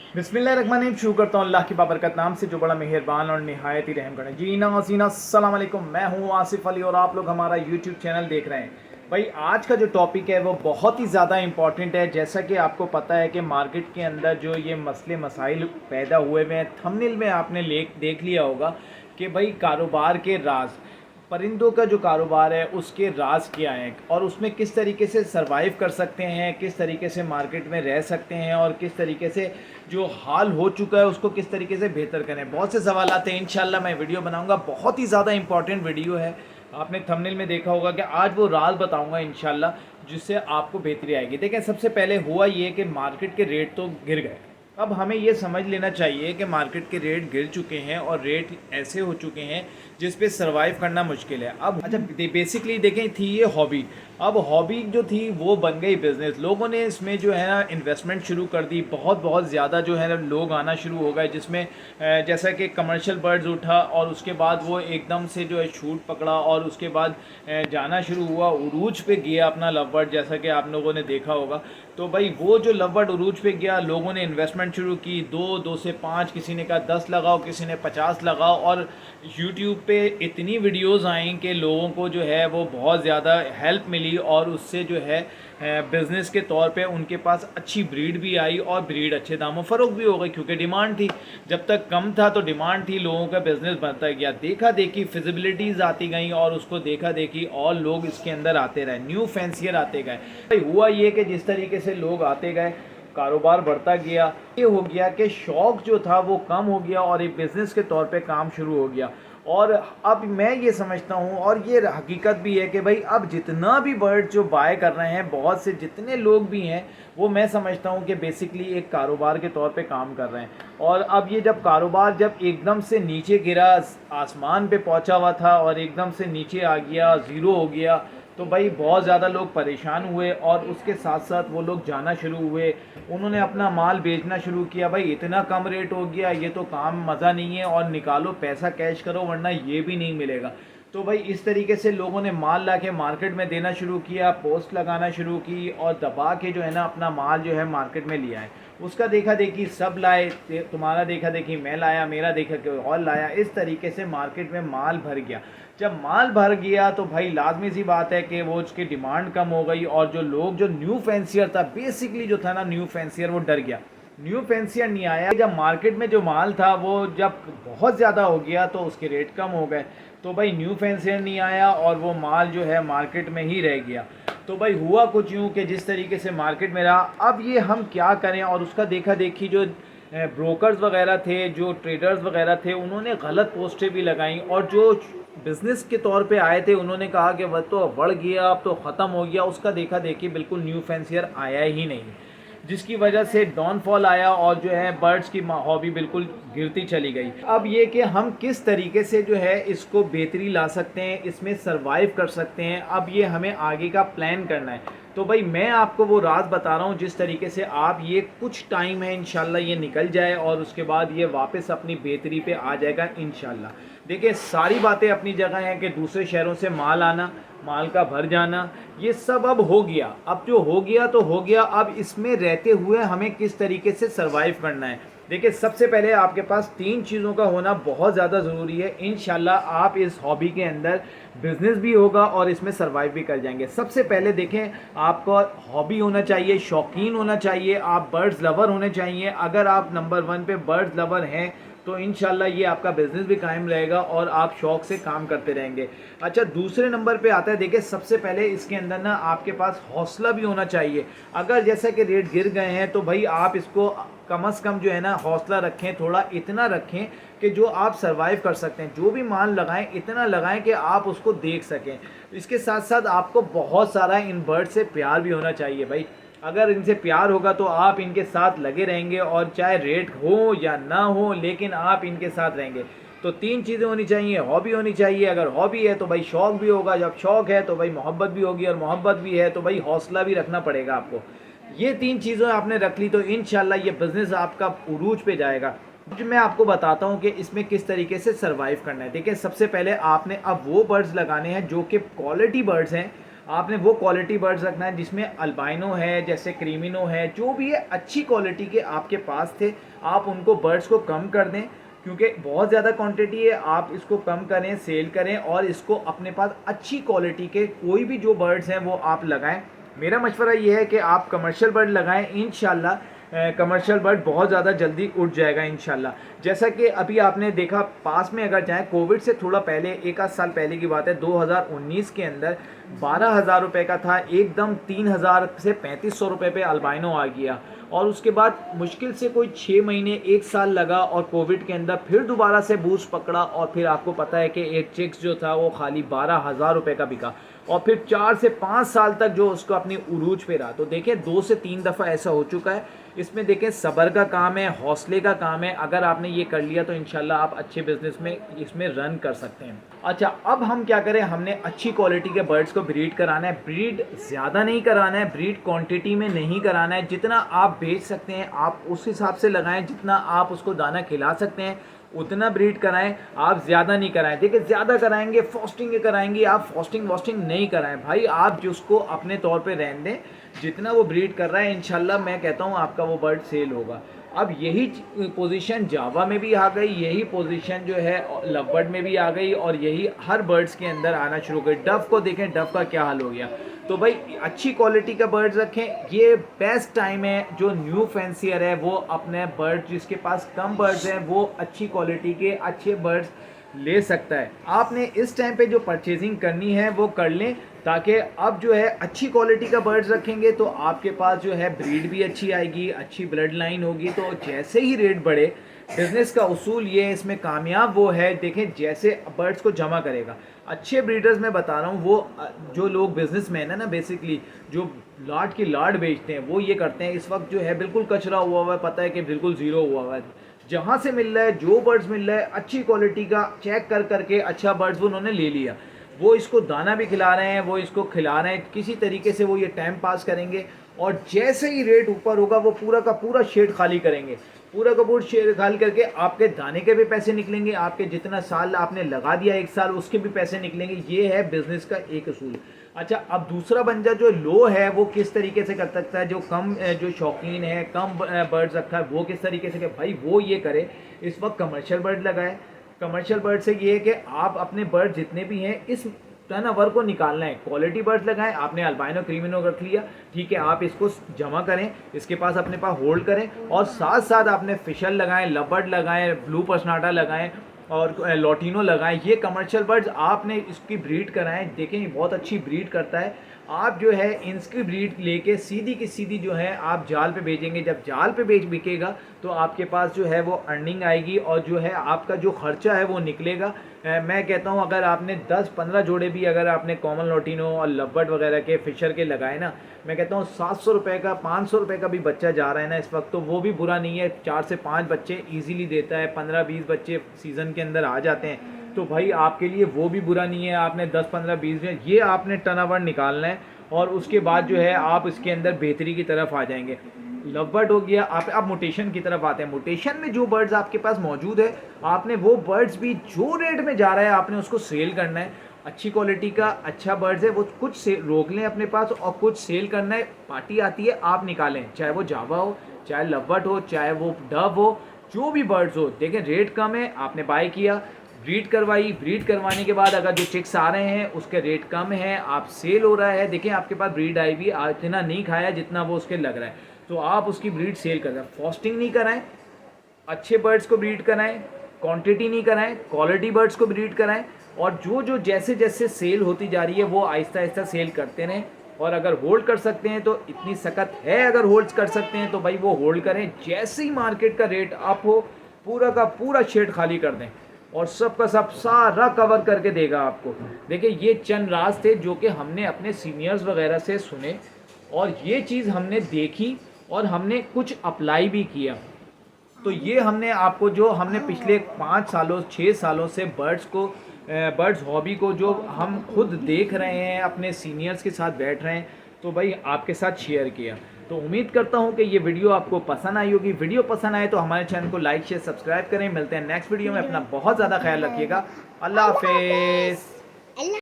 बिस्मिल्लाहिर्रहमानिर्रहीम। शुरू करता हूँ अल्लाह की बाबरकत नाम से जो बड़ा मेहरबान और निहायत ही रहम करे। जी नाज़रीन अस्सलाम वालेकुम, मैं हूँ आसिफ अली और आप लोग हमारा यूट्यूब चैनल देख रहे हैं। भाई आज का जो टॉपिक है वो बहुत ही ज़्यादा इम्पॉर्टेंट है। जैसा कि आपको पता है कि मार्केट के अंदर जो ये मसले मसाइल पैदा हुए हुए हैं, थंबनेल में आपने देख लिया होगा कि भाई कारोबार के राज, परिंदों का जो कारोबार है उसके राज क्या हैं और उसमें किस तरीके से सरवाइव कर सकते हैं, किस तरीके से मार्केट में रह सकते हैं और किस तरीके से जो हाल हो चुका है उसको किस तरीके से बेहतर करें। बहुत से सवाल आते हैं। इंशाल्लाह मैं वीडियो बनाऊंगा, बहुत ही ज़्यादा इंपॉर्टेंट वीडियो है। आपने थंबनेल में देखा होगा कि आज वो राज बताऊंगा इंशाल्लाह, जिससे आपको बेहतरी आएगी। देखें, सबसे पहले हुआ ये कि मार्केट के रेट तो गिर गए। अब हमें ये समझ लेना चाहिए कि मार्केट के रेट गिर चुके हैं और रेट ऐसे हो चुके हैं जिस पे सरवाइव करना मुश्किल है। अब अच्छा, बेसिकली देखें, थी ये हॉबी, अब हॉबी जो थी वो बन गई बिज़नेस। लोगों ने इसमें जो है ना इन्वेस्टमेंट शुरू कर दी, बहुत ज़्यादा जो है ना लोग आना शुरू हो गए, जिसमें जैसा कि कमर्शियल बर्ड्स उठा और उसके बाद वो एकदम से जो है छूट पकड़ा और उसके बाद जाना शुरू हुआ, उरूज पे गया अपना लव बर्ड, जैसा कि आप लोगों ने देखा होगा। तो भाई वो जो लव बर्ड उरूज पे गया, लोगों ने इन्वेस्टमेंट शुरू की, दो से पाँच, किसी ने कहा 10 लगाओ, किसी ने 50 लगाओ, और यूट्यूब पे इतनी वीडियोस आई कि लोगों को जो है वो बहुत ज़्यादा हेल्प मिली और उससे जो है बिज़नेस के तौर पे उनके पास अच्छी ब्रीड भी आई और ब्रीड अच्छे दामों फ़रोग भी हो गई, क्योंकि डिमांड थी। जब तक कम था तो डिमांड थी, लोगों का बिज़नेस बढ़ता गया, देखा देखी फिजिबिलिटीज़ आती गई और उसको देखा देखी और लोग इसके अंदर आते रहे, न्यू फैंसियर आते गए। भाई हुआ ये कि जिस तरीके से लोग आते गए, कारोबार बढ़ता गया, ये हो गया कि शौक़ जो था वो कम हो गया और एक बिज़नेस के तौर पे काम शुरू हो गया। और अब मैं ये समझता हूँ और ये हकीकत भी है कि भाई अब जितना भी बर्ड जो बाय कर रहे हैं, बहुत से जितने लोग भी हैं, वो मैं समझता हूँ कि बेसिकली एक कारोबार के तौर पे काम कर रहे हैं। और अब ये जब कारोबार जब एकदम से नीचे गिरा, आसमान पे पहुँचा हुआ था और एकदम से नीचे आ गया, ज़ीरो हो गया, तो भाई बहुत ज़्यादा लोग परेशान हुए और उसके साथ साथ वो लोग जाना शुरू हुए, उन्होंने अपना माल बेचना शुरू किया। भाई इतना कम रेट हो गया, ये तो काम मज़ा नहीं है, और निकालो पैसा कैश करो वरना ये भी नहीं मिलेगा। तो भाई इस तरीके से लोगों ने माल ला के मार्केट में देना शुरू किया, पोस्ट लगाना शुरू की और दबा के जो है ना अपना माल जो है मार्केट में लिया है। उसका देखा देखी सब लाए, तुम्हारा देखा देखी मैं लाया, मेरा देखा कोई और लाया, इस तरीके से मार्केट में माल भर गया। जब माल भर गया तो भाई लाजमी सी बात है कि वो उसकी डिमांड कम हो गई और जो लोग, जो न्यू फैंसियर था, बेसिकली जो था ना न्यू फैंसियर, वो डर गया। न्यू फैंसियर नहीं आया। जब मार्केट में जो माल था वो जब बहुत ज़्यादा हो गया तो उसके रेट कम हो गए, तो भाई न्यू फैंसियर नहीं आया और वो माल जो है मार्केट में ही रह गया। तो भाई हुआ कुछ यूँ कि जिस तरीके से मार्केट में रहा, अब ये हम क्या करें। और उसका देखा देखी जो ब्रोकर्स वगैरह थे, जो ट्रेडर्स वगैरह थे, उन्होंने गलत पोस्टें भी लगाई और जो बिज़नेस के तौर पे आए थे उन्होंने कहा कि वह तो बढ़ गया, अब तो ख़त्म हो गया। उसका देखा देखी बिल्कुल न्यू फैंसियर आया ही नहीं, जिसकी वजह से डाउनफॉल आया और जो है बर्ड्स की हॉबी बिल्कुल गिरती चली गई। अब ये कि हम किस तरीके से जो है इसको बेहतरी ला सकते हैं, इसमें सरवाइव कर सकते हैं, अब ये हमें आगे का प्लान करना है। तो भाई मैं आपको वो राज बता रहा हूँ जिस तरीके से आप, ये कुछ टाइम है, इंशाल्लाह ये निकल जाए और उसके बाद ये वापस अपनी बेहतरी पे आ जाएगा इंशाल्लाह। देखिए, सारी बातें अपनी जगह हैं कि दूसरे शहरों से माल आना, माल का भर जाना, ये सब अब हो गया। अब जो हो गया तो हो गया, अब इसमें रहते हुए हमें किस तरीके से सरवाइव करना है। देखिए, सबसे पहले आपके पास 3 चीज़ों का होना बहुत ज़्यादा ज़रूरी है। इंशाल्लाह आप इस हॉबी के अंदर बिज़नेस भी होगा और इसमें सरवाइव भी कर जाएंगे। सबसे पहले देखें, आपको हॉबी होना चाहिए, शौकीन होना चाहिए, आप बर्ड्स लवर होने चाहिए। अगर आप नंबर 1 पे बर्ड्स लवर हैं तो इंशाल्लाह ये आपका बिज़नेस भी कायम रहेगा और आप शौक़ से काम करते रहेंगे। अच्छा, दूसरे नंबर पे आता है, देखिए सबसे पहले इसके अंदर ना आपके पास हौसला भी होना चाहिए। अगर जैसा कि रेट गिर गए हैं तो भाई आप इसको कम से कम जो है ना हौसला रखें, थोड़ा इतना रखें कि जो आप सरवाइव कर सकते हैं। जो भी माल लगाएं इतना लगाएं कि आप उसको देख सकें। इसके साथ साथ आपको बहुत सारा इन बर्ड से प्यार भी होना चाहिए। भाई अगर इनसे प्यार होगा तो आप इनके साथ लगे रहेंगे और चाहे रेट हो या ना हो, लेकिन आप इनके साथ रहेंगे। तो 3 चीज़ें होनी चाहिए, हॉबी होनी चाहिए, अगर हॉबी है तो भाई शौक़ भी होगा, जब शौक़ है तो भाई मोहब्बत भी होगी और मोहब्बत भी है तो भाई हौसला भी रखना पड़ेगा आपको। ये 3 चीज़ें आपने रख ली तो इंशाल्लाह ये बिज़नेस आपका उरूज पे जाएगा। अब मैं आपको बताता हूँ कि इसमें किस तरीके से सरवाइव करना है। देखिए, सबसे पहले आपने अब वो बर्ड्स लगाने हैं जो कि क्वालिटी बर्ड्स हैं। आपने वो क्वालिटी बर्ड्स रखना है जिसमें अल्बाइनो है, जैसे क्रीमिनो है, जो भी है अच्छी क्वालिटी के आपके पास थे, आप उनको बर्ड्स को कम कर दें, क्योंकि बहुत ज़्यादा क्वांटिटी है, आप इसको कम करें, सेल करें और इसको अपने पास अच्छी क्वालिटी के कोई भी जो बर्ड्स हैं वो आप लगाएं। मेरा मशवरा ये है कि आप कमर्शियल बर्ड लगाएं, इंशाल्लाह कमर्शियल बर्ड बहुत ज़्यादा जल्दी उठ जाएगा इंशाल्लाह। जैसा कि अभी आपने देखा, पास में अगर जाएं, कोविड से थोड़ा पहले, एक आध साल पहले की बात है, 2019 के अंदर 12,000 रुपये का था, एकदम 3,000 से 3,500 रुपये पे अल्बाइनो आ गया। और उसके बाद मुश्किल से कोई 6 महीने 1 साल लगा और कोविड के अंदर फिर दोबारा से बूस्ट पकड़ा और फिर आपको पता है कि एक चिक्स जो था वो खाली 12,000 रुपये का बिका और फिर 4 से 5 साल तक जो उसको अपनी उरूज पे रहा। तो देखें 2 से 3 दफ़ा ऐसा हो चुका है। इसमें देखें सब्र का काम है, हौसले का काम है। अगर आपने ये कर लिया तो इंशाल्लाह आप अच्छे बिजनेस में इसमें रन कर सकते हैं। अच्छा, अब हम क्या करें, हमने अच्छी क्वालिटी के बर्ड्स को ब्रीड कराना है। ब्रीड ज़्यादा नहीं कराना है, ब्रीड क्वांटिटी में नहीं कराना है। जितना आप बेच सकते हैं आप उस हिसाब से लगाएं, जितना आप उसको दाना खिला सकते हैं उतना ब्रीड कराएं, आप ज़्यादा नहीं कराएं। देखिए ज़्यादा कराएंगे, फास्टिंग कराएंगे, आप फास्टिंग वास्टिंग नहीं कराएं भाई, आप जिसको अपने तौर पे रहने दें। जितना वो ब्रीड कर रहा है इंशाल्लाह मैं कहता हूँ आपका वो बर्ड सेल होगा। अब यही पोजीशन जावा में भी आ गई, यही पोजीशन जो है लव बर्ड में भी आ गई और यही हर बर्ड्स के अंदर आना शुरू हो गई। डव को देखें, डव का क्या हाल हो गया। तो भाई अच्छी क्वालिटी का बर्ड्स रखें, ये बेस्ट टाइम है। जो न्यू फैंसियर है वो अपने बर्ड, जिसके पास कम बर्ड्स हैं, वो अच्छी क्वालिटी के अच्छे बर्ड्स ले सकता है। आपने इस टाइम पे जो परचेजिंग करनी है वो कर लें, ताकि अब जो है अच्छी क्वालिटी का बर्ड्स रखेंगे तो आपके पास जो है ब्रीड भी अच्छी आएगी, अच्छी ब्लड लाइन होगी। तो जैसे ही रेट बढ़े, बिजनेस का उसूल ये है, इसमें कामयाब वो है, देखें जैसे बर्ड्स को जमा करेगा। अच्छे ब्रीडर्स मैं बता रहा हूँ, वो जो लोग बिजनेसमैन है ना, बेसिकली जो लाट की लाट बेचते हैं वो ये करते हैं। इस वक्त जो है बिल्कुल कचरा हुआ है, पता है कि बिल्कुल ज़ीरो हुआ है। जहाँ से मिल रहा है, जो बर्ड्स मिल रहा है अच्छी क्वालिटी का, चेक कर करके अच्छा बर्ड्स वो उन्होंने ले लिया। वो इसको दाना भी खिला रहे हैं, वो इसको खिला रहे हैं, किसी तरीके से वो ये टाइम पास करेंगे। और जैसे ही रेट ऊपर होगा वो पूरा का पूरा शेड खाली करेंगे, पूरा का पूरा शेड खाली करके आपके दाने के भी पैसे निकलेंगे, आपके जितना साल आपने लगा दिया 1 साल उसके भी पैसे निकलेंगे। ये है बिजनेस का एक असूल। अच्छा, अब दूसरा बंदा जो लो है वो किस तरीके से कर सकता है, जो कम जो शौकीन है, कम बर्ड्स रखा है, वो किस तरीके से, भाई वो ये करे, इस वक्त कमर्शियल बर्ड लगाए। कमर्शियल बर्ड से ये है कि आप अपने बर्ड जितने भी हैं इस टर्नओवर को निकालना है। क्वालिटी बर्ड्स लगाएं, आपने अल्बाइनो क्रीमिनो रख लिया, ठीक है, आप इसको जमा करें, इसके पास अपने पास होल्ड करें और साथ साथ आपने फिशल लगाएं, लबर्ड लगाएं, ब्लू पर्सनाटा लगाएं और लॉटिनो लगाएं। ये कमर्शियल बर्ड्स आपने इसकी ब्रीड कराएं, देखें ये बहुत अच्छी ब्रीड करता है। आप जो है इनकी ब्रीड लेके सीधी की सीधी जो है आप जाल पे भेजेंगे। जब जाल पे बिकेगा तो आपके पास जो है वो अर्निंग आएगी और जो है आपका जो खर्चा है वो निकलेगा। मैं कहता हूँ अगर आपने 10-15 जोड़े भी अगर आपने कॉमन लॉटिनो और लबर्ड वगैरह के फिशर के लगाए ना, मैं कहता हूँ 700 रुपये का, 500 रुपये का भी बच्चा जा रहा है ना इस वक्त, तो वो भी बुरा नहीं है। 4 से 5 बच्चे ईजिली देता है, 15-20 बच्चे सीज़न के अंदर आ जाते हैं, तो भाई आपके लिए वो भी बुरा नहीं है। आपने 10-15-20 में ये आपने टर्नओवर निकालना है और उसके बाद जो है आप इसके अंदर बेहतरी की तरफ आ जाएंगे। लव बर्ड हो गया, आप मोटेशन की तरफ आते हैं। मोटेशन में जो बर्ड्स आपके पास मौजूद है, आपने वो बर्ड्स भी जो रेट में जा रहा है आपने उसको सेल करना है। अच्छी क्वालिटी का अच्छा बर्ड्स है वो कुछ से रोक लें अपने पास और कुछ सेल करना है। पार्टी आती है आप निकालें, चाहे वो जावा हो, चाहे लव बर्ड हो, चाहे वो डव हो, जो भी बर्ड्स हो। देखें रेट कम है, आपने बाय किया, ब्रीड करवाई, ब्रीड करवाने के बाद अगर जो चिक्स आ रहे हैं उसके रेट कम है, आप सेल हो रहा है, देखें आपके पास ब्रीड आई भी, इतना नहीं खाया जितना वो उसके लग रहा है, तो आप उसकी ब्रीड सेल कर रहे हैं। फास्टिंग नहीं कराएं, अच्छे बर्ड्स को ब्रीड कराएं, क्वांटिटी नहीं कराएं, क्वालिटी बर्ड्स को ब्रीड कराएं और जो जैसे जैसे सेल होती जा रही है वो आहिस्ता आहिस्ता सेल करते रहें। और अगर होल्ड कर सकते हैं तो इतनी सख्त है, अगर होल्ड कर सकते हैं तो भाई वो होल्ड करें। जैसे ही मार्केट का रेट अप हो पूरा का पूरा शेड खाली कर दें और सबका सब सारा कवर करके देगा आपको। देखिए ये चंद राज थे जो कि हमने अपने सीनियर्स वगैरह से सुने और ये चीज़ हमने देखी और हमने कुछ अप्लाई भी किया। तो ये हमने आपको जो हमने पिछले 5 सालों 6 सालों से बर्ड्स हॉबी को जो हम खुद देख रहे हैं, अपने सीनियर्स के साथ बैठ रहे हैं, तो भाई आपके साथ शेयर किया। तो उम्मीद करता हूँ कि ये वीडियो आपको पसंद आई होगी। वीडियो पसंद आए तो हमारे चैनल को लाइक शेयर सब्सक्राइब करें। मिलते हैं नेक्स्ट वीडियो में, अपना बहुत ज़्यादा ख्याल रखिएगा। अल्लाह हाफिज़।